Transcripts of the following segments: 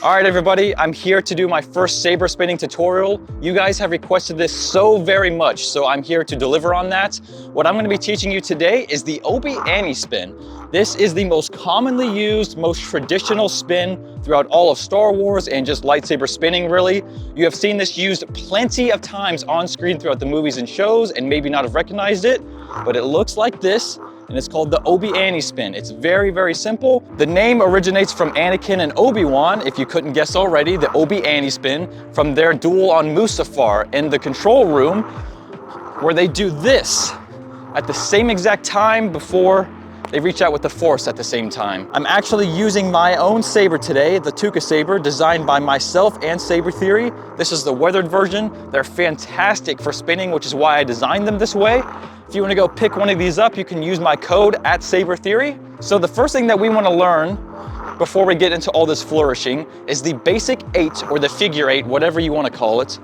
All right, everybody, I'm here to do my first saber spinning tutorial. You guys have requested this so very much, so I'm here to deliver on that. What I'm going to be teaching you today is the Obi-Ani spin. This is the most commonly used, most traditional spin throughout all of Star Wars and just lightsaber spinning, really. You have seen this used plenty of times on screen throughout the movies and shows and maybe not have recognized it, but it looks like this. And it's called the Obi-Ani spin. It's very, very simple. The name originates from Anakin and Obi-Wan, if you couldn't guess already, the Obi-Ani spin, from their duel on Mustafar in the control room, where they do this at the same exact time before they reach out with the Force at the same time. I'm actually using my own saber today, the Tuhqa saber, designed by myself and Saber Theory. This is the weathered version. They're fantastic for spinning, which is why I designed them this way. If you want to go pick one of these up, you can use my code at Saber Theory. So the first thing that we want to learn before we get into all this flourishing is the basic 8 or the figure 8, whatever you want to call it.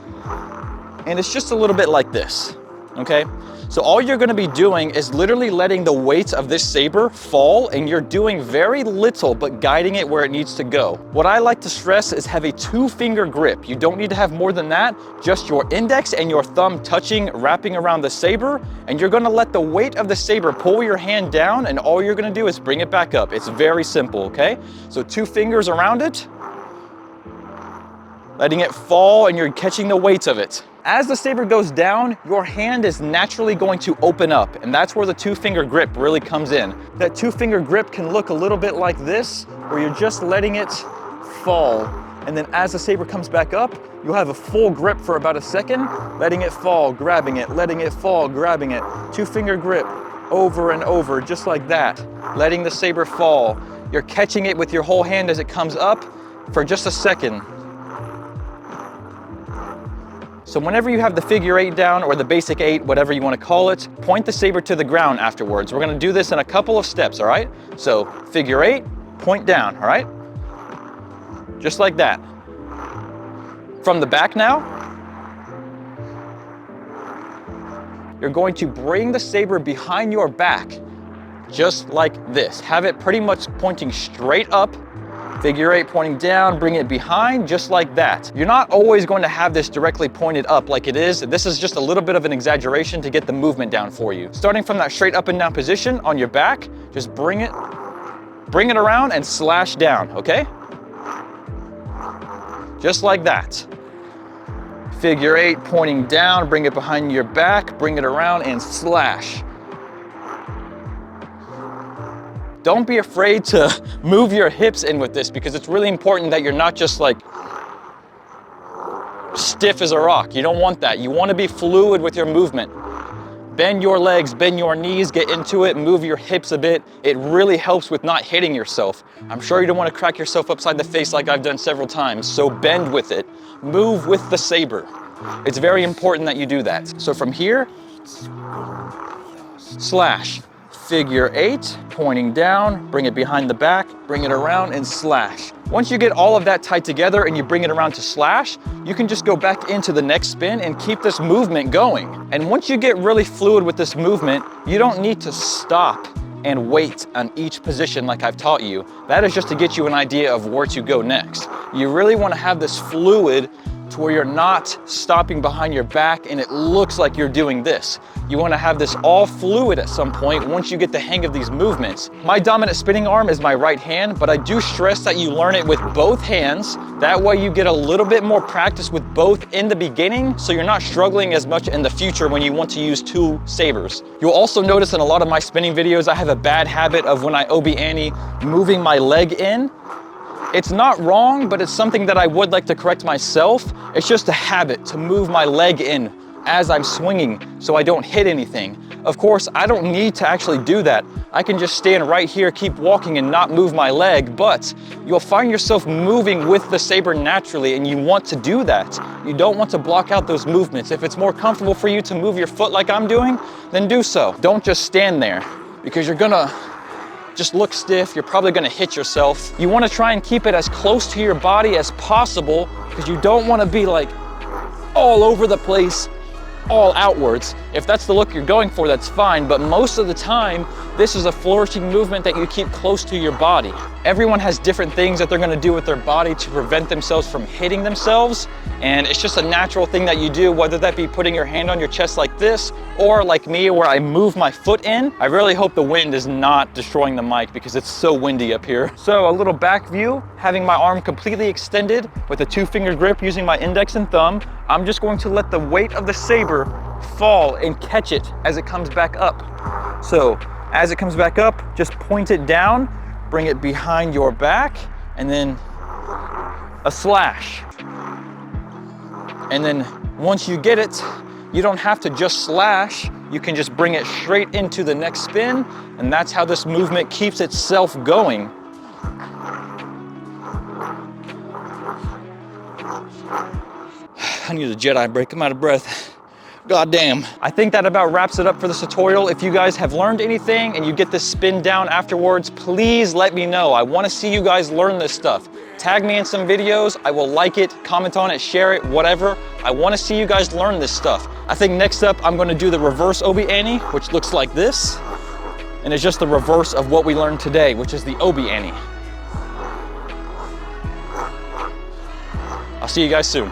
And it's just a little bit like this, okay? So all you're going to be doing is literally letting the weight of this saber fall, and you're doing very little but guiding it where it needs to go. What I like to stress is have a 2-finger grip. You don't need to have more than that, just your index and your thumb touching, wrapping around the saber, and you're going to let the weight of the saber pull your hand down, and all you're going to do is bring it back up. It's very simple, okay? So 2 fingers around it, letting it fall, and you're catching the weight of it. As the saber goes down, your hand is naturally going to open up, and that's where the 2-finger grip really comes in. That 2-finger grip can look a little bit like this, where you're just letting it fall. And then as the saber comes back up, you'll have a full grip for about a second, letting it fall, grabbing it, letting it fall, grabbing it. 2-finger grip over and over, just like that. Letting the saber fall. You're catching it with your whole hand as it comes up for just a second. So whenever you have the figure 8 down, or the basic 8, whatever you want to call it, point the saber to the ground afterwards. We're going to do this in a couple of steps, all right? So figure 8, point down, all right? Just like that. From the back now, you're going to bring the saber behind your back, just like this. Have it pretty much pointing straight up. Figure 8 pointing down, bring it behind, just like that. You're not always going to have this directly pointed up like it is. This is just a little bit of an exaggeration to get the movement down for you. Starting from that straight up and down position on your back, just bring it around and slash down, okay? Just like that. Figure 8 pointing down, bring it behind your back, bring it around and slash. Don't be afraid to move your hips in with this, because it's really important that you're not just like stiff as a rock. You don't want that. You want to be fluid with your movement. Bend your legs, bend your knees, get into it, move your hips a bit. It really helps with not hitting yourself. I'm sure you don't want to crack yourself upside the face like I've done several times, so bend with it. Move with the saber. It's very important that you do that. So from here, slash. Figure 8, pointing down, bring it behind the back, bring it around and slash. Once you get all of that tied together and you bring it around to slash, you can just go back into the next spin and keep this movement going. And once you get really fluid with this movement, you don't need to stop and wait on each position like I've taught you. That is just to get you an idea of where to go next. You really want to have this fluid to where you're not stopping behind your back and it looks like you're doing this. You want to have this all fluid at some point once you get the hang of these movements. My dominant spinning arm is my right hand, but I do stress that you learn it with both hands. That way you get a little bit more practice with both in the beginning, so you're not struggling as much in the future when you want to use 2 sabers. You'll also notice in a lot of my spinning videos, I have a bad habit of when I Obi-Ani moving my leg in. It's not wrong, but it's something that I would like to correct myself. It's just a habit to move my leg in as I'm swinging so I don't hit anything. Of course, I don't need to actually do that. I can just stand right here, keep walking and not move my leg, but you'll find yourself moving with the saber naturally, and you want to do that. You don't want to block out those movements. If it's more comfortable for you to move your foot like I'm doing, then do so. Don't just stand there, because you're gonna just look stiff. You're probably gonna hit yourself. You wanna try and keep it as close to your body as possible, because you don't wanna be like all over the place all outwards. If that's the look you're going for, that's fine, but most of the time, this is a flourishing movement that you keep close to your body. Everyone has different things that they're gonna do with their body to prevent themselves from hitting themselves, and it's just a natural thing that you do, whether that be putting your hand on your chest like this, or like me, where I move my foot in. I really hope the wind is not destroying the mic because it's so windy up here. So a little back view, having my arm completely extended with a 2-finger grip using my index and thumb. I'm just going to let the weight of the saber fall and catch it as it comes back up. So as it comes back up, just point it down, bring it behind your back, and then a slash. And then once you get it, you don't have to just slash, you can just bring it straight into the next spin, and that's how this movement keeps itself going. I need a Jedi break, I'm out of breath. God damn. I think that about wraps it up for this tutorial. If you guys have learned anything and you get this spin down afterwards, please let me know. I want to see you guys learn this stuff. Tag me in some videos, I will like it, comment on it, share it, whatever. I want to see you guys learn this stuff. I think next up, I'm going to do the reverse Obi-Ani, which looks like this. And it's just the reverse of what we learned today, which is the Obi-Ani. I'll see you guys soon.